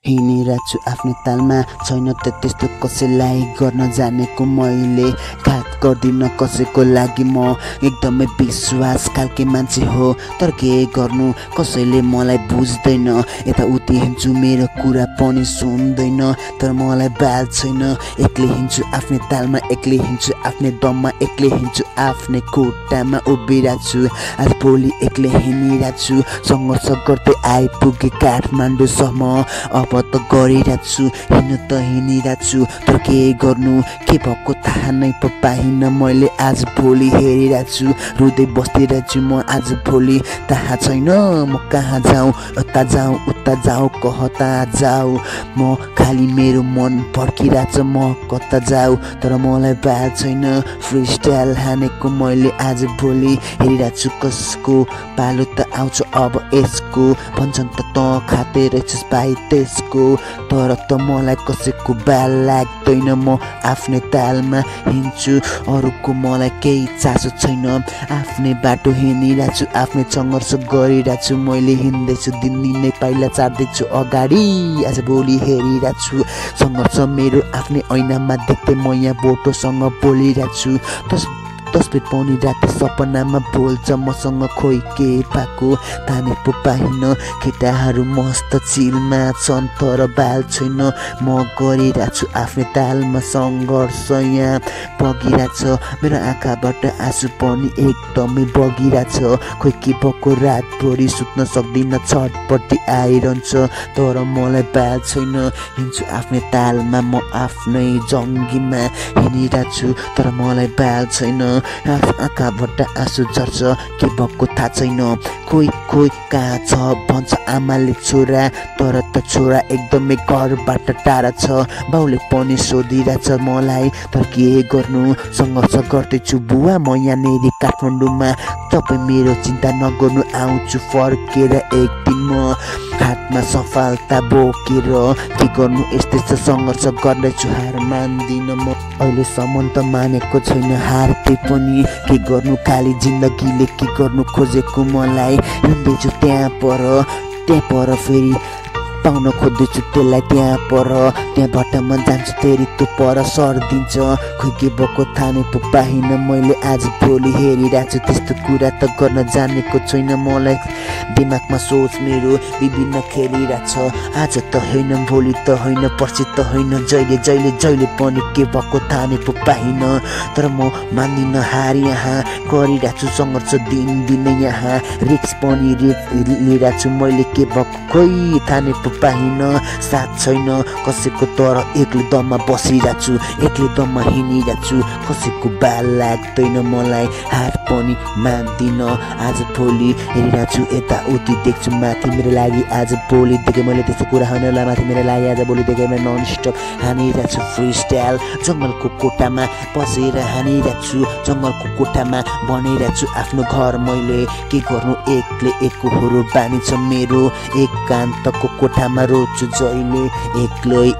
हिँडिरहेको छु आफ्नो तालमा छैन त त्यस्तो कसैलाई गर्न जानेको मैले घात गर्दिन कसैको लागि म एकदमै विश्वास खालके मान्छे हो तर के गर्नु कसैले मलाई बुझ्दैन यताउति हिँड्छु मेरो कुरा पनि सुन्दैन तर मलाई बाल छैन एक्लै हिँड्छु आफ्नै तालमा एक्लै हिँड्छु आफ्नै दममा एक्लै हिँड्छु आफ्नै खुट्टामा उभिरहेको छु आज भोलि एक्लै हिँडिरहेको छु सङ्घर्ष गर्दै आइपुगे काठमाडौँसम्म अब त गरिरहेको छु हिँड्नु त हिँडिरहेको छु तर के गर्नु के भएको थाहा नै पाइनँ मैले आज भोलि हेरिरहेको छु रुँदै बसिरहेको छु म आज भोलि थाहा छैन म कहाँ जाउँ यता जाउँ उता जाउँ कता जाउँ म खालि मेरो मन भड्किरहेछ म कता जाउँ तर मलाई बाल छैन फ्री स्टाइल हानेको मैले आज भोलि हेरिरहेको छु कसको पालो त आउँछ अब यसको भन्छन् त खाँदै रहेछस् भाइ त्यसको तर त मलाई कसैको बाल लाग्दैन म आफ्नै तालमा हिँड्छु अरूको मलाई केही चासो छैन आफ्नै बाटो हिँडिरहेको छु आफ्नै सङ्घर्ष गरिरहेको छु मैले हिँड्दैछु दिनदिनै पाइला चार्दैछु अगाडि आज भोलि हेरिरहेको छु सङ्घर्ष मेरो आफ्नै ऐनामा देख्दै म यहाँ बोटोसँग बोलिरहेको छु तस्बिर पनि राति सपनामा बोल्छ मसँग खोइ के पाएको ताने पो पाइन केटाहरू मस्त चिलमा छन् तर बाल छैन म गरिरहेको छु आफ्नै तालमा सङ्घर्ष यहाँ बगिरहेछ मेरो आँखाबाट आँसु पनि एकदमै बगिरहेछ खोइ के भएको रातभरि सुत्न सक्दिनँ छटपट्टि आइरहन्छ तर मलाई बाल छैन हिँड्छु आफ्नै तालमा म आफ्नै जङ्गीमा हिँडिरहेको छु तर मलाई बाल छैन आँखाबाट आँसु झर्छ के भएको थाहा छैन खोइ कहाँ छ भन्छ आमाले छोरा तर त छोरा एकदमै घरबाट टाढा छ बाउले पनि सोधिरहेछ मलाई तर के गर्नु सङ्घर्ष गर्दैछु बुवा म यहाँनिर काठमाडौँमा तपाईँ मेरो चिन्ता नगर्नु आउँछु फर्केर एक दिन म हातमा सफलता बोकेर के गर्नु यस्तै सङ्घर्ष गर्दैछु हार मान्दिनँ म अहिलेसम्म त मानेको छैन हार त्यही पनि के गर्नु खाली जिन्दगीले के गर्नु खोजेको मलाई हिँड्दैछु त्यहाँ पर फेरि पाउन खोज्दैछु त्यसलाई त्यहाँ पर त्यहाँबाट म जान्छु तेरि त्यो पर सर्दिन्छ खोइ के भएको थाहा नै पो पाइनँ मैले आज भोलि हेरिरहेको छु त्यस्तो कुरा त गर्न जानेको छैन मलाई दिमागमा सोच मेरो विभिन्न खेलिरहेछ आज त होइन भोलि त होइन पर्सि त होइन जहिले पनि के भएको थाहा नै पो पाइनँ तर म मान्दिनँ हार यहाँ गरिरहेको छु सङ्घर्ष दिनदिनै यहाँ रिक्स पनि लिइरहेको छु मैले के भएको खोइ थाहा नै पो पाइन साथ छैन कसैको तर एक्लै दममा बसिरहेको छु एक्लै दममा हिँडिरहेको छु कसैको बाल लाग्दैन मलाई हार पनि मान्दिनँ आज भोलि हेरिरहेको छु यताउति देख्छु माथि मेरो लागि आज भोलि देखेँ मैले त्यस्तो कुरा होइन माथि मेरो लागि आज भोलि देखेँ मैले नन स्टप हानिरहेको छु फ्री स्टाइल जङ्गलको कोठामा बसेर हानिरहेको छु जङ्गलको कोठामा बनाइरहेको छु आफ्नो घर मैले के गर्नु एक्लै एकोहोरो बानी छ मेरो एकान्तको कोठामा रोज्छु जहिले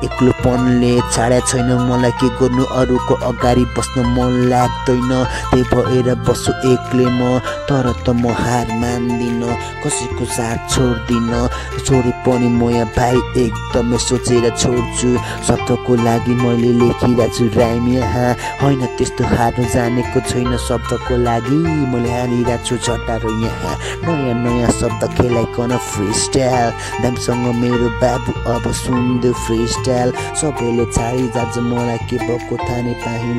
एक्लोपनले छाडा छैन मलाई के गर्नु अरूको अगाडि बस्न मन लाग्दैन त्यही भएर बस्छु एक्लै म तर त म हार मान्दिनँ कसैको साथ छोडे पनि म यहाँ भाइ एकदमै सोचेर छोड्छु शब्दको लागि मैले लेखिरहेको छु राइम यहाँ होइन त्यस्तो हार्नु जानेको छैन शब्दको लागि मैले हानिरहेको छु झटारो यहाँ नयाँ शब्द खेलाइकन फ्री स्टाइल दामसँग मेरो बाबु अब सुन्दो फ्री स्टाइल सबैले छाडी जान्छ मलाई के भएको थाहा नै पाइन